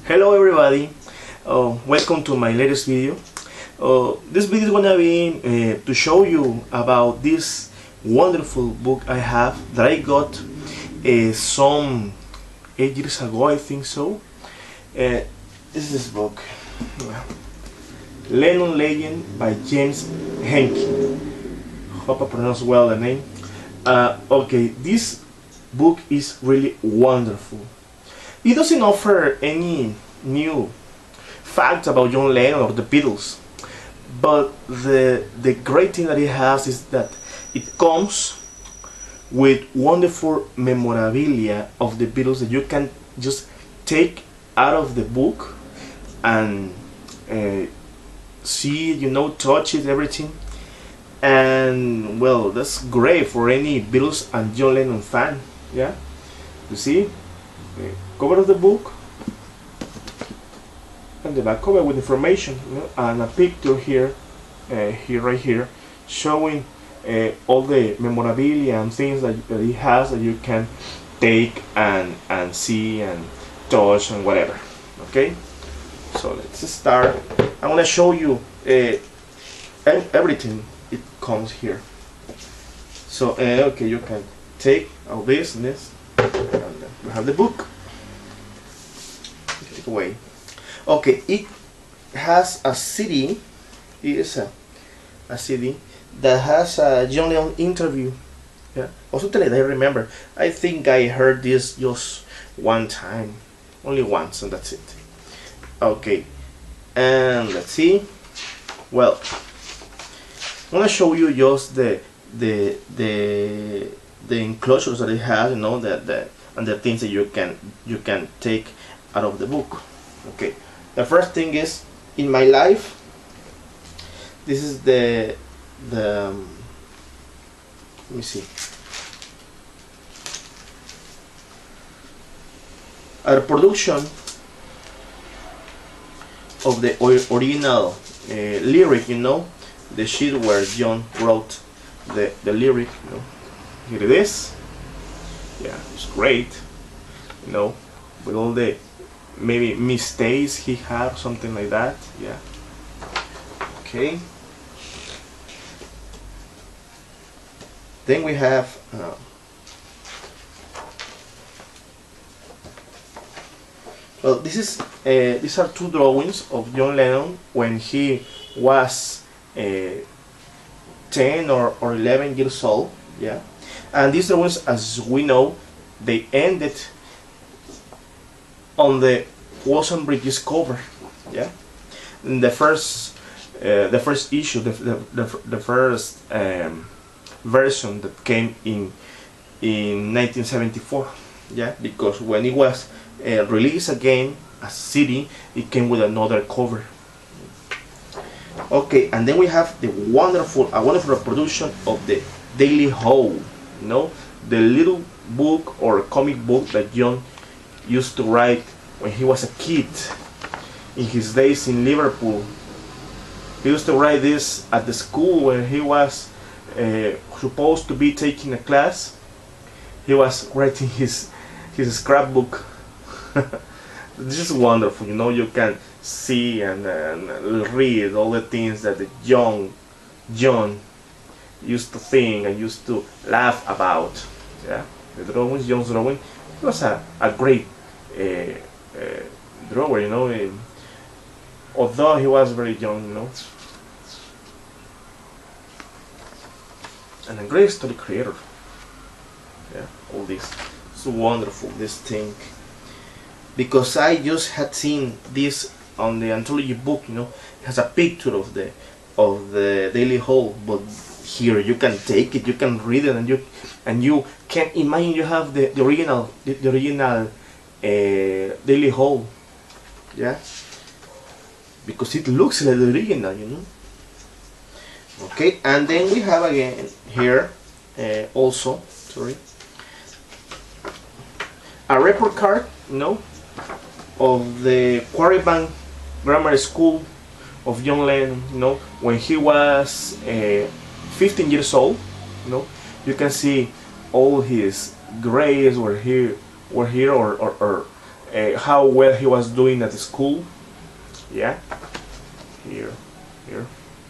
Hello everybody, welcome to my latest video. This video is gonna be to show you about this wonderful book I have that I got some 8 years ago, I think so. This is this book, Lennon Legend by James Henke. Hope I pronounced well the name. Okay, this book is really wonderful. It doesn't offer any new facts about John Lennon or the Beatles, but the great thing that it has is that it comes with wonderful memorabilia of the Beatles that you can just take out of the book and see, touch it, everything. And well, that's great for any Beatles and John Lennon fan. Yeah, you see, cover of the book and the back cover with information, and a picture here, right here, showing all the memorabilia and things that he has that you can take and see and touch and whatever. Okay, so let's start. I'm gonna show you everything. It comes here. So okay, you can take all this and this, and you have the book. Take it away. Okay, it has a CD. It is a CD that has a John Lennon interview. Yeah. Also, I remember. I think I heard this just one time, only once, and that's it. Okay, and let's see. Well, I'm gonna show you just the enclosures that it has, and the things that you can take out of the book. Okay, the first thing is, in my life, this is the let me see, a production of the original lyric, the sheet where John wrote the lyric. Here it is. Yeah, it's great, with all the maybe mistakes he had, something like that. Yeah. Okay, then we have well, these are two drawings of John Lennon when he was 10 or 11 years old. Yeah, and these drawings, as we know, they ended on the Walls and Bridges cover. Yeah, and the first issue, the first version that came in 1974. Yeah, because when it was released again as CD, it came with another cover. Okay, and then we have a wonderful reproduction of the Daily Hole. The little book or comic book that John used to write when he was a kid in his days in Liverpool. He used to write this at the school where he was supposed to be taking a class. He was writing his scrapbook. This is wonderful. You can see and read all the things that the young John used to think and used to laugh about. Yeah, the drawings, John's drawing. He was a great drawer, although he was very young, and a great story creator. Yeah, all this. It's wonderful, this thing, because I just had seen this on the anthology book. It has a picture of the Daily Hole, but here you can take it, you can read it, and you can imagine you have the original Daily Hole. Yeah, because it looks like the original, Okay, and then we have again here also, sorry, a report card, of the Quarrybank Grammar School of John Lennon, when he was 15 years old. You can see all his grades were here or how well he was doing at school. Yeah, here,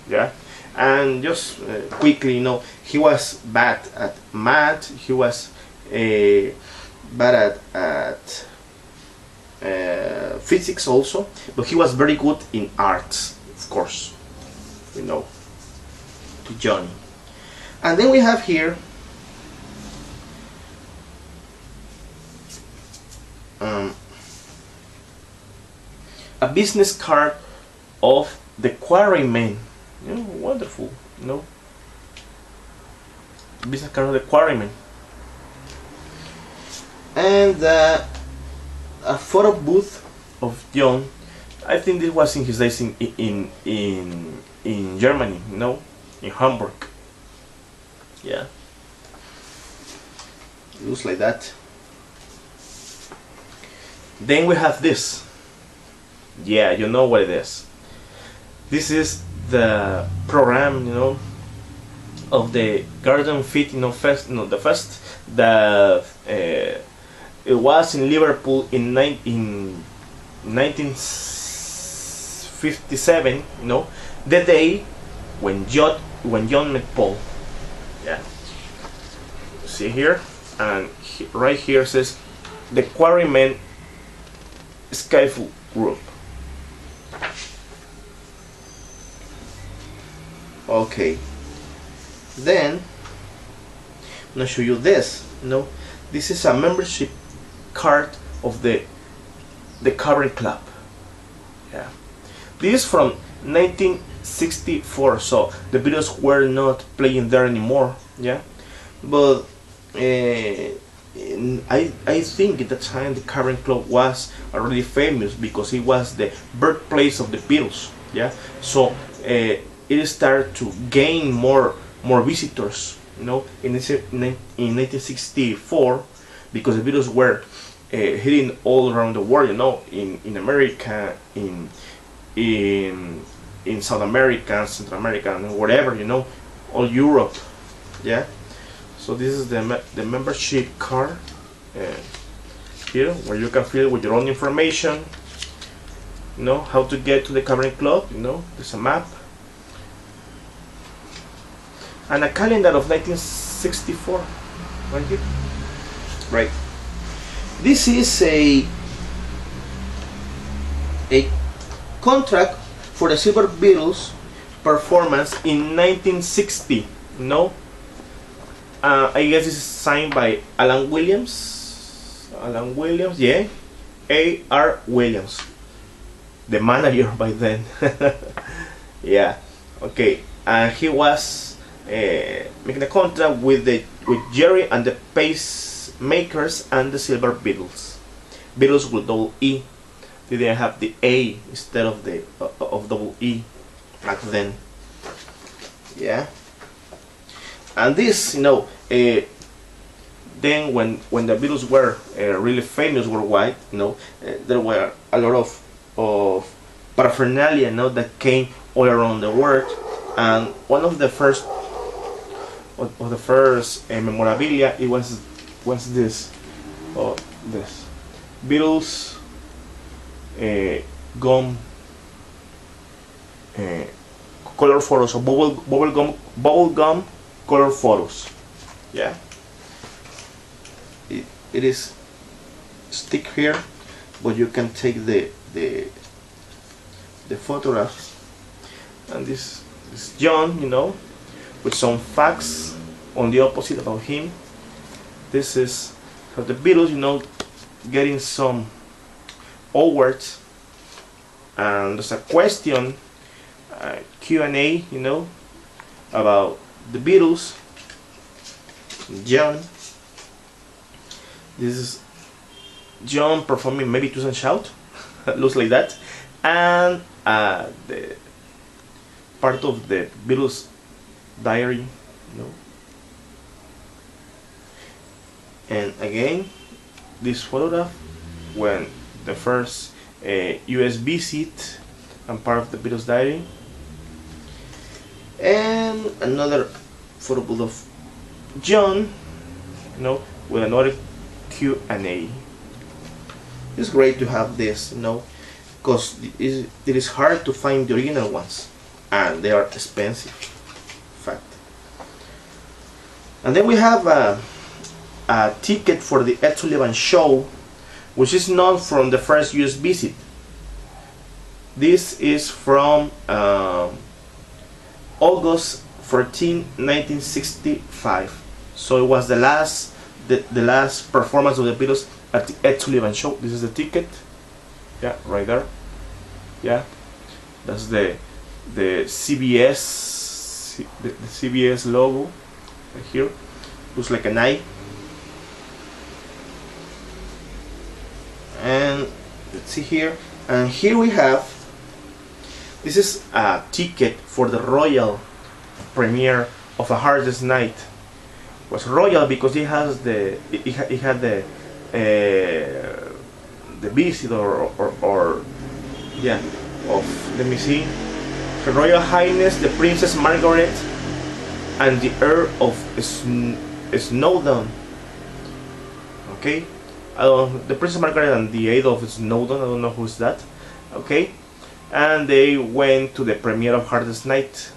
yeah. And just quickly, he was bad at math. He was bad at physics also, but he was very good in arts, of course. To Johnny. And then we have here a business card of the Quarrymen. Wonderful, business card of the Quarrymen. And a photo booth of John. I think this was in his days in Germany, in Hamburg. Yeah, it looks like that. Then we have this. Yeah, you know what it is. This is the program, of the Garden Fit, fest, the fest that it was in Liverpool in 1957. The day when John met Paul. Yeah. See here, and right here says the Quarrymen Skyfall Group. Okay. Then I'm gonna show you this. This is a membership card of the Cavern Club. Yeah. This is from 1964, so the Beatles were not playing there anymore. Yeah, but I think at the time the Cavern Club was already famous because it was the birthplace of the Beatles. Yeah, so it started to gain more visitors. In 1964, because the Beatles were hitting all around the world. In America, in South America, Central America, and whatever, all Europe. Yeah. So this is the membership card here, where you can fill with your own information. How to get to the Cavern Club. There's a map and a calendar of 1964 right here. Right. This is a contract for the Silver Beatles performance in 1960. I guess this is signed by Alan Williams. Yeah, A.R. Williams, the manager by then. Yeah, okay. And he was making a contract with Jerry and the Pacemakers and the Silver Beatles. Beatles with double E. They didn't have the A instead of the double E back then. Yeah. And this, then when the Beatles were really famous worldwide, there were a lot of paraphernalia, that came all around the world. And one of the first memorabilia, it was this, this Beatles gum color photos, or bubble gum color photos. Yeah, it is stick here, but you can take the photographs. And this is John, with some facts on the opposite about him. This is how the Beatles, getting some awards. And there's a question, Q&A, about the Beatles. John. This is John performing Maybe Twist and Shout. Looks like that. And the part of the Beatles diary, And again, this photograph when the first US visit and part of the Beatles diary. And another photo of John, with another Q&A. It's great to have this, because it is hard to find the original ones, and they are expensive, in fact. And then we have a ticket for the Ed Sullivan Show, which is not from the first US visit. This is from August 14, 1965. So it was the last performance of the Beatles at the Ed Sullivan Show. This is the ticket. Yeah, right there. Yeah, that's the CBS the CBS logo right here. Looks like an eye. And let's see here. And here we have. This is a ticket for the royal premiere of A Hardest Night. It was royal because it has it had the visit or yeah, of, let me see, Her Royal Highness the Princess Margaret and the Earl of Snowdon. Okay, the Princess Margaret and the Earl of Snowdon. I don't know who's that. Okay. And they went to the premiere of Hardest Night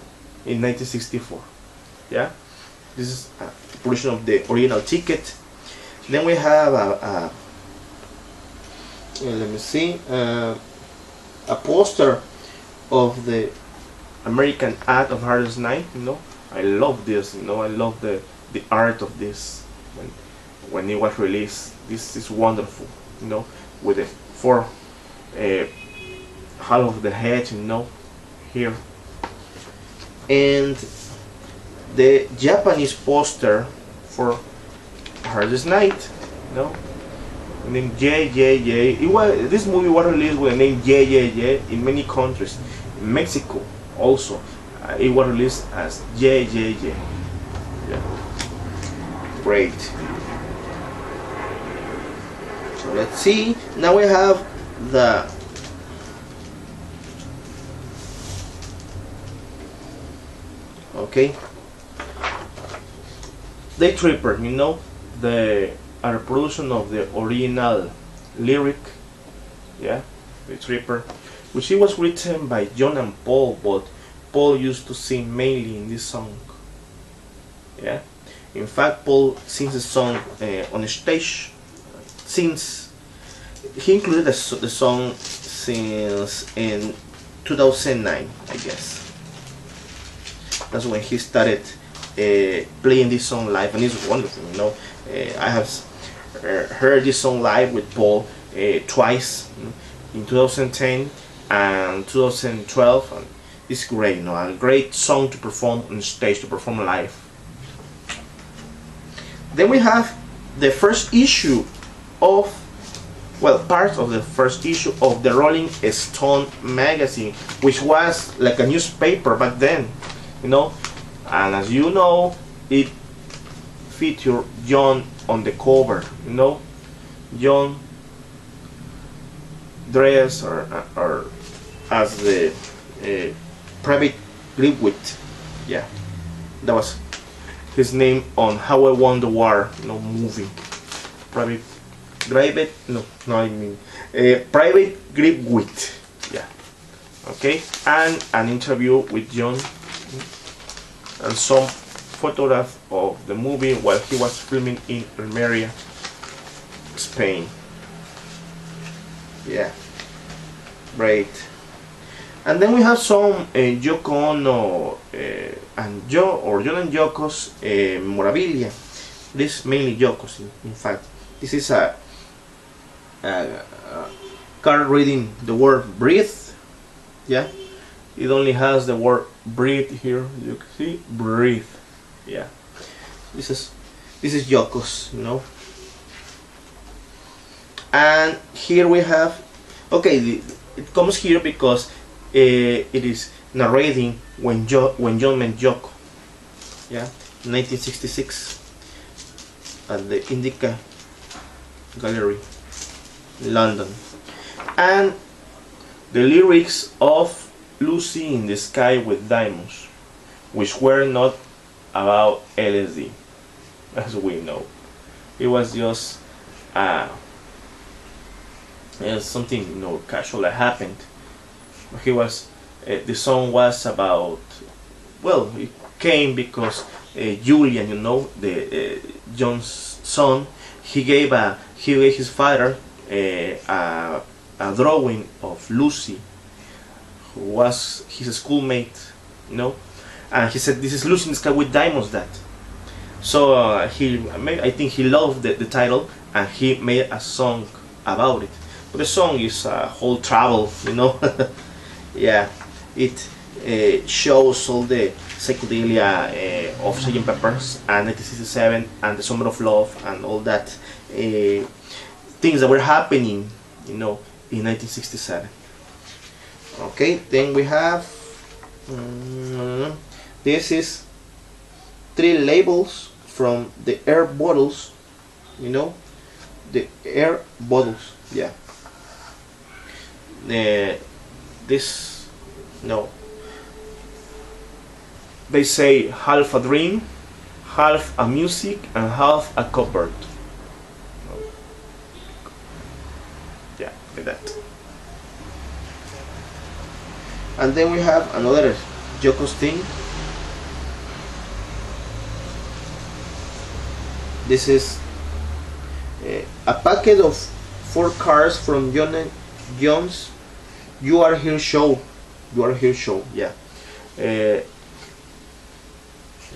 in 1964. Yeah, this is a portion of the original ticket. Then we have let me see, a poster of the American ad of Hardest Night. I love this. I love the art of this when it was released. This is wonderful. With the four. Half of the head, here, and the Japanese poster for Hardest Night, the name JJJ. This movie was released with the name JJJ in many countries. In Mexico also, it was released as JJJ. Yeah, great. So let's see. Now we have the Day Tripper, the reproduction of the original lyric, yeah, Day Tripper, which it was written by John and Paul, but Paul used to sing mainly in this song. Yeah, in fact, Paul sings the song on stage. Since he included the song since in 2009, I guess. That's when he started playing this song live, and it's wonderful. I have heard this song live with Paul twice, in 2010 and 2012, and it's great. A great song to perform on stage, to perform live. Then we have the first issue of, part of the first issue of the Rolling Stone magazine, which was like a newspaper back then. And as you know, it featured John on the cover. John dressed or as the Private Gripwith. Yeah, that was his name on How I Won the War. Movie. Private Gripwith. Yeah. Okay, and an interview with John. And some photograph of the movie while he was filming in Almeria, Spain. Yeah, great. And then we have some Yoko Ono and John and Yoko's memorabilia. This is mainly Yoko's, in fact. This is a card reading the word breathe. Yeah, it only has the word breathe here. You can see breathe. Yeah, this is Yoko's, And here we have, it comes here because it is narrating when John met Yoko. Yeah, 1966 at the Indica Gallery, London. And the lyrics of Lucy in the Sky with Diamonds, which were not about LSD, as we know. It was just a something, you know, casual that happened. He was the song was about, well, it came because Julian, you know, the John's son, he gave his father a drawing of Lucy, who was his schoolmate, you know, and he said, "This is Lucy in the Sky with Diamonds." That. So I think he loved the title, and he made a song about it. But the song is a whole travel, you know. Yeah, it shows all the psychedelia of Sgt. Pepper's and 1967 and the Summer of Love and all that things that were happening, you know, in 1967. Okay, then we have this is 3 labels from the air bottles, you know, the air bottles. Yeah. This, no, they say half a dream, half a music, and half a cupboard. Yeah, like that. And then we have another Yoko's thing. This is a packet of 4 cards from John's You Are Here show. You Are Here show. Yeah. It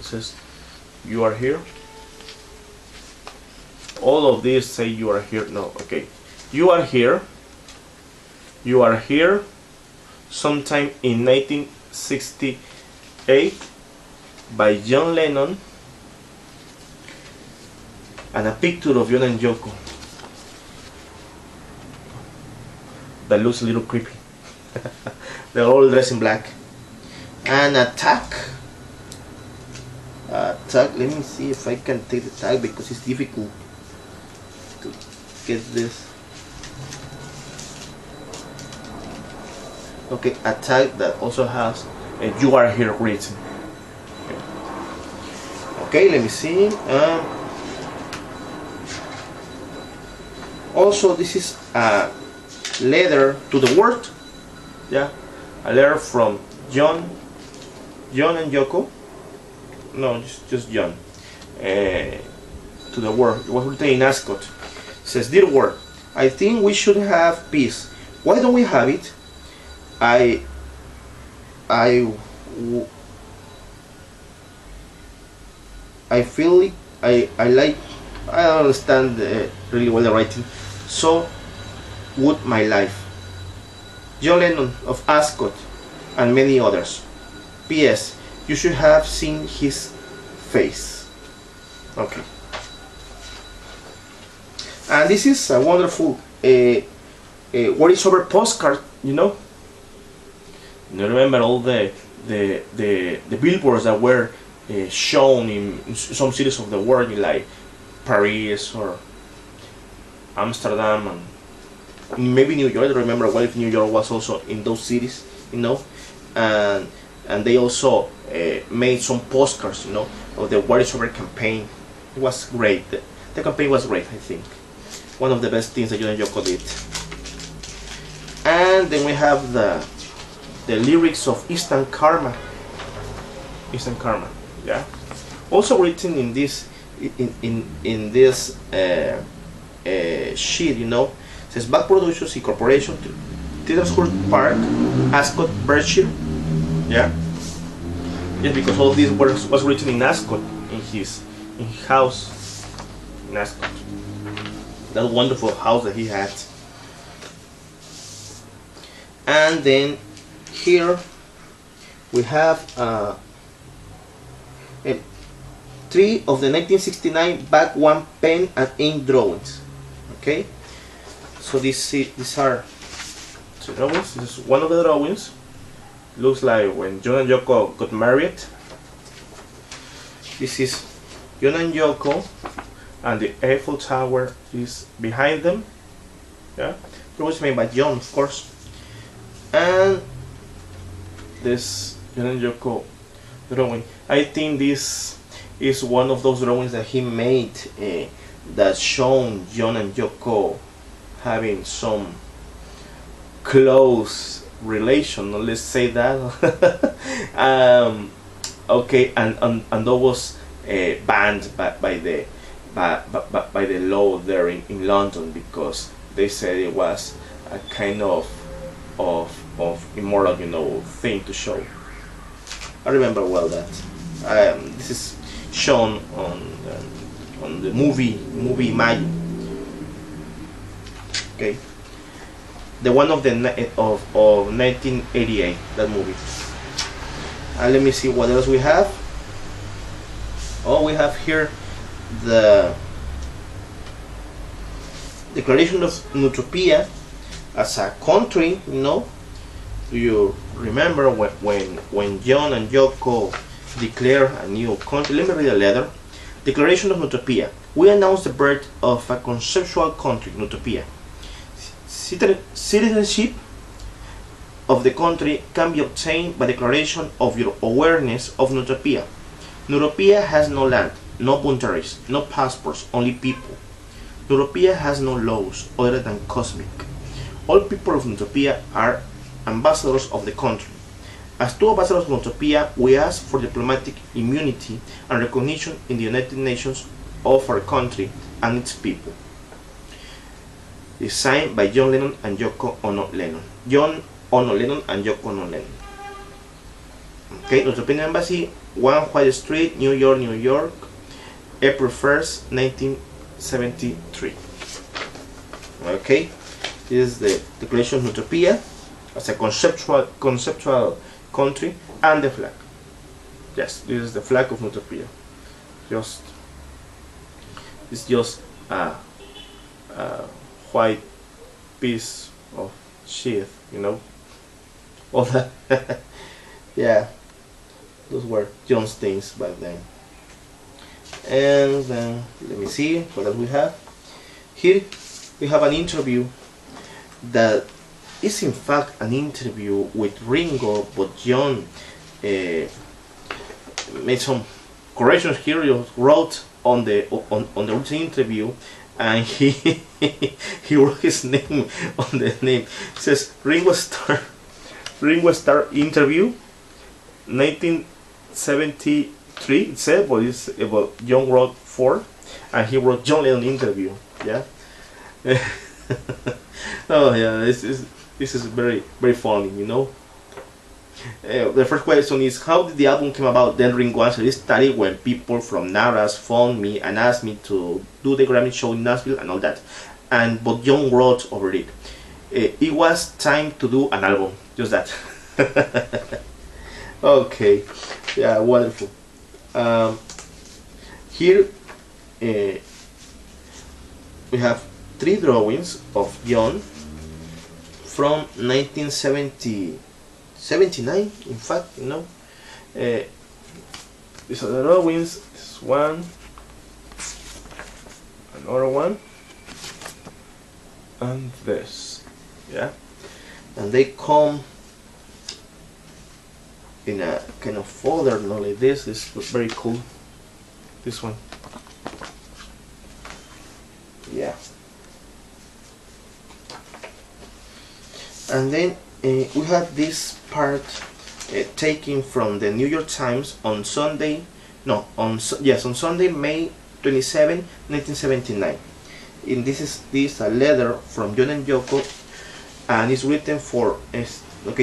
says You Are Here. All of these say You Are Here. No, okay. You Are Here. You Are Here. Sometime in 1968 by John Lennon, and a picture of John and Yoko that looks a little creepy. They're all dressed in black. And a tag. Let me see if I can take the tag because it's difficult to get this. Okay, a tag that also has You Are Here written. Okay, let me see. Also, this is a letter to the world. Yeah, a letter from John and Yoko. No, just John. To the world. It was written in Ascot. It says, "Dear world, I think we should have peace. Why don't we have it? I feel it. I like. I don't understand really well the writing. So would my life. John Lennon of Ascot and many others. P.S. You should have seen his face." Okay. And this is a wonderful what is over postcard, you know. You remember all the billboards that were shown in some cities of the world, like Paris or Amsterdam and maybe New York. I don't remember well if New York was also in those cities, you know, and they also made some postcards, you know, of the What is Over campaign. It was great. The campaign was great, I think. One of the best things that John and Yoko did. And then we have the lyrics of Instant Karma. Instant Karma, yeah. Also written in this this sheet, you know. It says Back Productions Incorporation, Theatreshurst Park, Ascot, Berkshire. Yeah. Yes, because all this was written in Ascot, in his house in Ascot. That wonderful house that he had. And then here we have 3 of the 1969 back 1 pen and ink drawings. Okay, so these are 2 drawings. This is one of the drawings. Looks like when John and Yoko got married. This is John and Yoko, and the Eiffel Tower is behind them. Yeah, it was made by John, of course. And this John and Yoko drawing. I think this is one of those drawings that he made that shown John and Yoko having some close relation, let's say that. Okay, and that was banned by the law there in London, because they said it was a kind of immoral, thing to show. I remember well that. This is shown on the movie Imagine. Okay, the one of 1988, that movie. And let me see what else we have. Oh, we have here the Declaration of Utopia as a country. Do you remember when John and Yoko declared a new country? Let me read a letter. Declaration of Utopia. We announce the birth of a conceptual country, Utopia. Citizenship of the country can be obtained by declaration of your awareness of Utopia. Utopia has no land, no boundaries, no passports, only people. Utopia has no laws other than cosmic. All people of Utopia are ambassadors of the country. As two ambassadors of Utopia, we ask for diplomatic immunity and recognition in the United Nations of our country and its people. It's signed by John Lennon and Yoko Ono Lennon. John Ono Lennon and Yoko Ono Lennon. Okay, Utopian Embassy, 1 White Street, New York, New York, April 1st, 1973. Okay, this is the Declaration of Utopia as a conceptual country, and the flag. Yes, this is the flag of Utopia. It's just a white piece of sheath, all that. Yeah, those were John's things back then. And then let me see what else we have. Here we have an interview that is in fact an interview with Ringo, but John made some corrections here. He wrote on the written interview, and he wrote his name on the name. It says Ringo Starr interview 1973. It said, but it's about John wrote 4, and he wrote John Lennon interview. Yeah. Oh yeah, this is very very funny, The first question is, how did the album come about? Then Ringo answered, it started when people from Naras phoned me and asked me to do the Grammy show in Nashville and all that. But John wrote over it. It was time to do an album, just that. Okay, yeah, wonderful. Here we have 3 drawings of John from 1979, in fact, these are the drawings. This one, another one, and this, yeah, and they come in a kind of folder, not like this. This was very cool. This one, yeah. And then we have this part taken from the New York Times on Sunday, on Sunday, May 27, 1979. And this is a letter from John and Yoko, and it's written for, it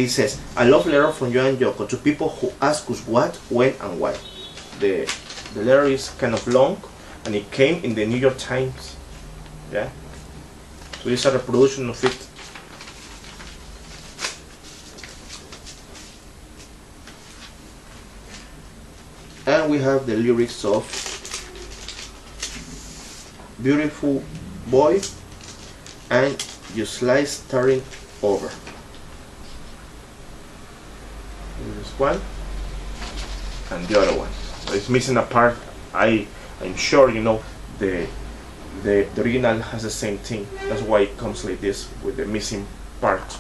says, a love letter from John and Yoko to people who ask us what, when, and why. The letter is kind of long, and it came in the New York Times. Yeah. So this is a reproduction of it. And we have the lyrics of Beautiful Boy and You Slice Starting Over. This one and the other one. So it's missing a part. I'm sure the original has the same thing. That's why it comes like this with the missing part.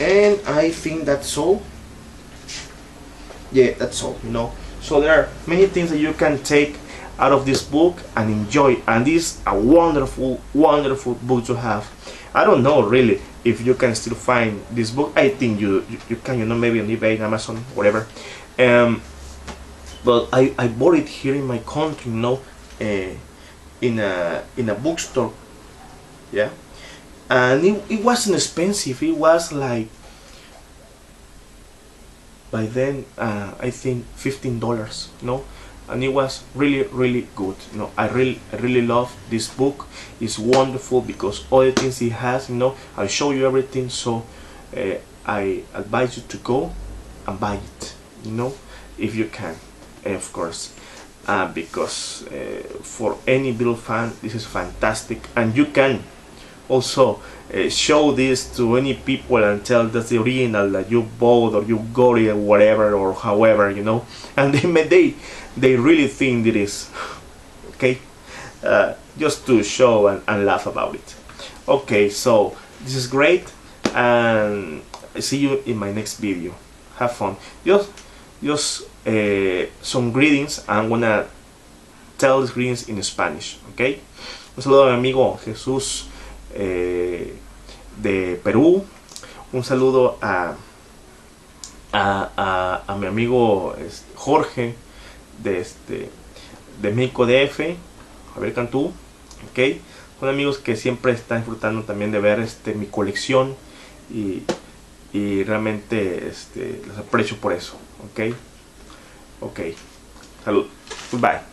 And I think that's all. Yeah, that's all, So there are many things that you can take out of this book and enjoy, and this is a wonderful, wonderful book to have. I don't know really if you can still find this book. I think you can, you know, maybe on eBay, Amazon, whatever. But I bought it here in my country, you know, in a bookstore, yeah, and it wasn't expensive. It was like, by then, I think $15, you know, and it was really good. You know, I really love this book. It's wonderful because all the things it has, you know, I'll show you everything. So I advise you to go and buy it, you know, if you can, of course, because for any Beatles fan, this is fantastic, and you can also show this to any people and tell that's the original that you bought or you got it or whatever or however, you know, and they really think it is. Okay, just to show and laugh about it. Okay, so this is great, and I see you in my next video. Have fun. Just some greetings. I'm gonna tell these greetings in Spanish. Okay, un saludo a mi amigo Jesús de Perú, un saludo a mi amigo Jorge de México DF, Javier Cantú, ok, son amigos que siempre están disfrutando también de ver mi colección y realmente los aprecio por eso, ok, salud, goodbye.